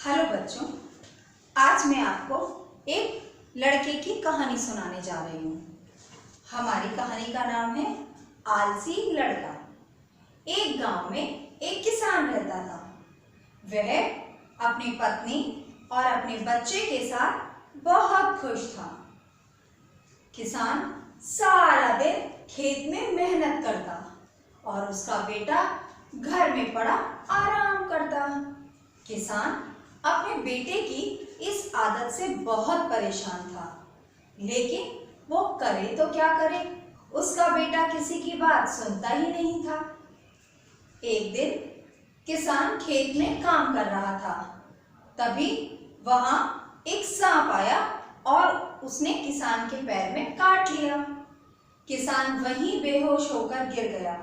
Hello बच्चों, आज मैं आपको एक लड़के की कहानी सुनाने जा रही हूँ। हमारी कहानी का नाम है आलसी लड़का। एक गांव में एक किसान रहता था। वह अपनी पत्नी और अपने बच्चे के साथ बहुत खुश था। किसान सारा दिन खेत में मेहनत करता और उसका बेटा घर में पड़ा आराम करता। किसान अपने बेटे की इस आदत से बहुत परेशान था, लेकिन वो करे तो क्या करे, उसका बेटा किसी की बात सुनता ही नहीं था। एक दिन किसान खेत में काम कर रहा था, तभी वहां एक सांप आया और उसने किसान के पैर में काट लिया। किसान वहीं बेहोश होकर गिर गया।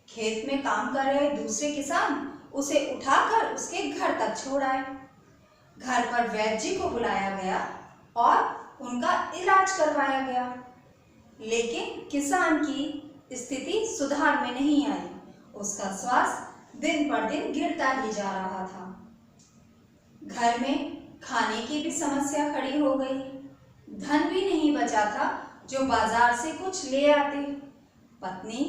खेत में काम कर रहे दूसरे किसान उसे उठाकर उसके घर तक छोड़ आए। घर पर वैद्य जी को बुलाया गया और उनका इलाज करवाया गया, लेकिन किसान की स्थिति सुधार में नहीं आई। उसका स्वास्थ्य दिन पर दिन गिरता ही जा रहा था। घर में खाने की भी समस्या खड़ी हो गई। धन भी नहीं बचा था जो बाजार से कुछ ले आते। पत्नी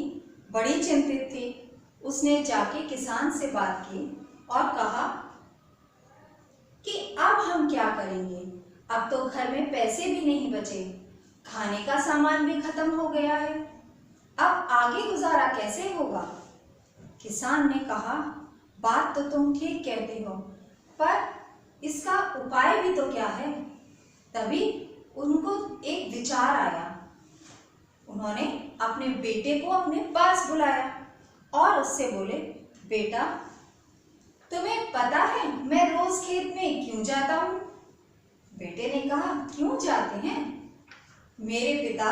बड़ी चिंतित थी। उसने जाके किसान से बात की और कहा कि अब हम क्या करेंगे, अब तो घर में पैसे भी नहीं बचे, खाने का सामान भी खत्म हो गया है, अब आगे गुजारा कैसे होगा। किसान ने कहा, बात तो तुम ठीक कहते हो, पर इसका उपाय भी तो क्या है। तभी उनको एक विचार आया। उन्होंने अपने बेटे को अपने पास बुलाया और उससे बोले, बेटा तुम्हें पता है मैं रोज खेत में क्यों जाता हूँ। बेटे ने कहा, क्यों जाते हैं। मेरे पिता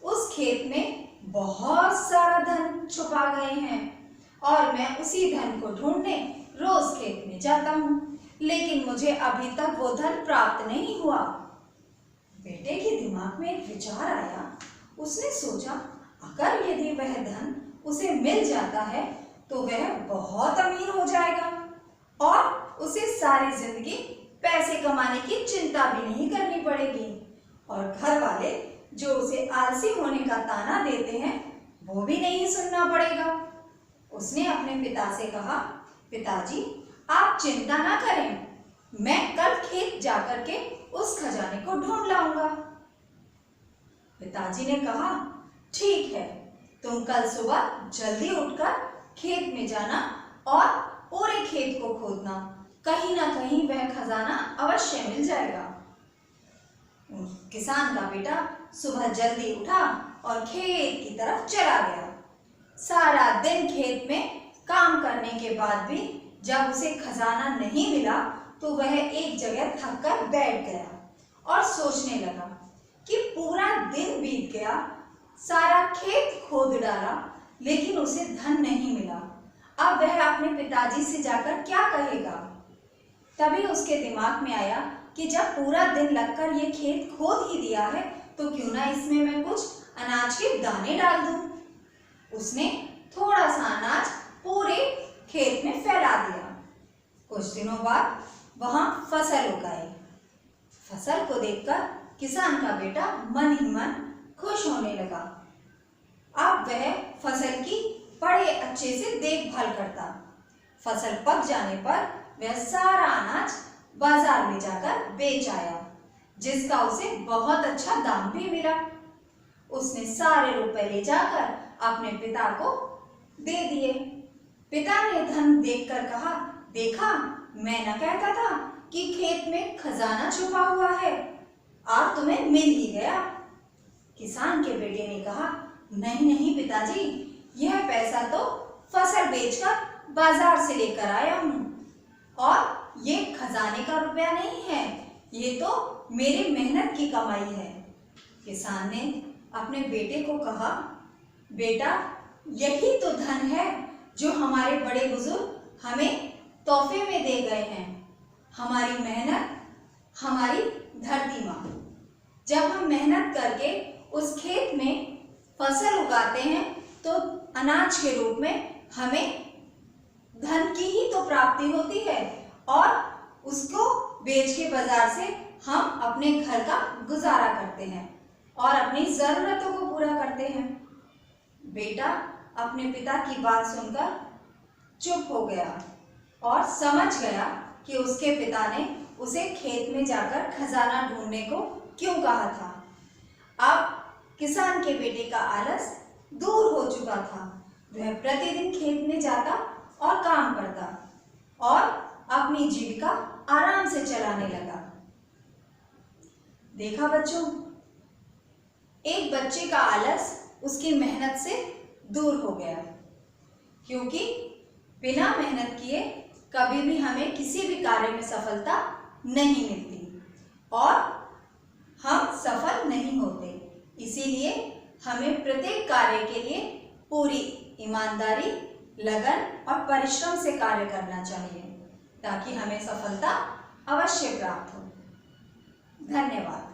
उस खेत में बहुत सारा धन छुपा गए हैं और मैं उसी धन को ढूंढने रोज खेत में जाता हूँ, लेकिन मुझे अभी तक वो धन प्राप्त नहीं हुआ। बेटे के दिमाग में एक विचार आया। उसने सोचा, अगर यदि वह धन उसे मिल जाता है तो वह बहुत अमीर हो जाएगा और उसे सारी जिंदगी पैसे कमाने की चिंता भी नहीं करनी पड़ेगी और घर वाले जो उसे आलसी होने का ताना देते हैं वो भी नहीं सुनना पड़ेगा। उसने अपने पिता से कहा, पिताजी आप चिंता ना करें, मैं कल खेत जाकर के उस खजाने को ढूंढ लाऊंगा। पिताजी ने कहा, ठीक है, तुम कल सुबह जल्दी उठकर खेत में जाना और पूरे खेत को खोदना, कहीं ना कहीं वह खजाना अवश्य मिल जाएगा। किसान का बेटा सुबह जल्दी उठा और खेत की तरफ चला गया। सारा दिन खेत में काम करने के बाद भी जब उसे खजाना नहीं मिला तो वह एक जगह थक कर बैठ गया और सोचने लगा कि पूरा दिन बीत गया, सारा खेत खोद डाला, लेकिन उसे धन नहीं मिला। अब वह अपने पिताजी से जाकर क्या कहेगा। तभी उसके दिमाग में आया कि जब पूरा दिन लगकर ये खेत खोद ही दिया है तो क्यों ना इसमें मैं कुछ अनाज के दाने डाल दूं। उसने थोड़ा सा अनाज पूरे खेत में फैला दिया। कुछ दिनों बाद वहां फसल उगाई। फसल को देखकर किसान का बेटा मन ही मन खुश होने लगा। अब वह फसल की बड़े अच्छे से देखभाल करता। फसल पक जाने पर वह सारा अनाज बाजार में जाकर बेच आया, जिसका उसे बहुत अच्छा दाम भी मिला। उसने सारे रुपए ले जाकर अपने पिता को दे दिए। पिता ने धन देखकर कहा, देखा मैं न कहता था कि खेत में खजाना छुपा हुआ है, आज तुम्हें मिल ही गया। किसान के बेटे ने कहा, नहीं नहीं पिताजी, यह पैसा तो फसल बेचकर बाजार से लेकर आया हूँ और ये खजाने का रुपया नहीं है, ये तो मेरी मेहनत की कमाई है। किसान ने अपने बेटे को कहा, बेटा यही तो धन है जो हमारे बड़े बुजुर्ग हमें तोहफे में दे गए हैं। हमारी मेहनत, हमारी धरती माँ। जब हम मेहनत करके उस खेत में फसल उगाते हैं तो अनाज के रूप में हमें धन की ही तो प्राप्ति होती है और उसको बेच के बाजार से हम अपने घर का गुजारा करते हैं और अपनी जरूरतों को पूरा करते हैं। बेटा अपने पिता की बात सुनकर चुप हो गया और समझ गया कि उसके पिता ने उसे खेत में जाकर खजाना ढूंढने को क्यों कहा था। अब किसान के बेटे का आलस दूर हो चुका था। वह प्रतिदिन खेत में जाता और काम करता और अपनी जीविका आराम से चलाने लगा। देखा बच्चों, एक बच्चे का आलस उसकी मेहनत से दूर हो गया, क्योंकि बिना मेहनत किए कभी भी हमें किसी भी कार्य में सफलता नहीं मिलती और हम सफल नहीं होते। इसीलिए हमें प्रत्येक कार्य के लिए पूरी ईमानदारी, लगन और परिश्रम से कार्य करना चाहिए ताकि हमें सफलता अवश्य प्राप्त हो। धन्यवाद।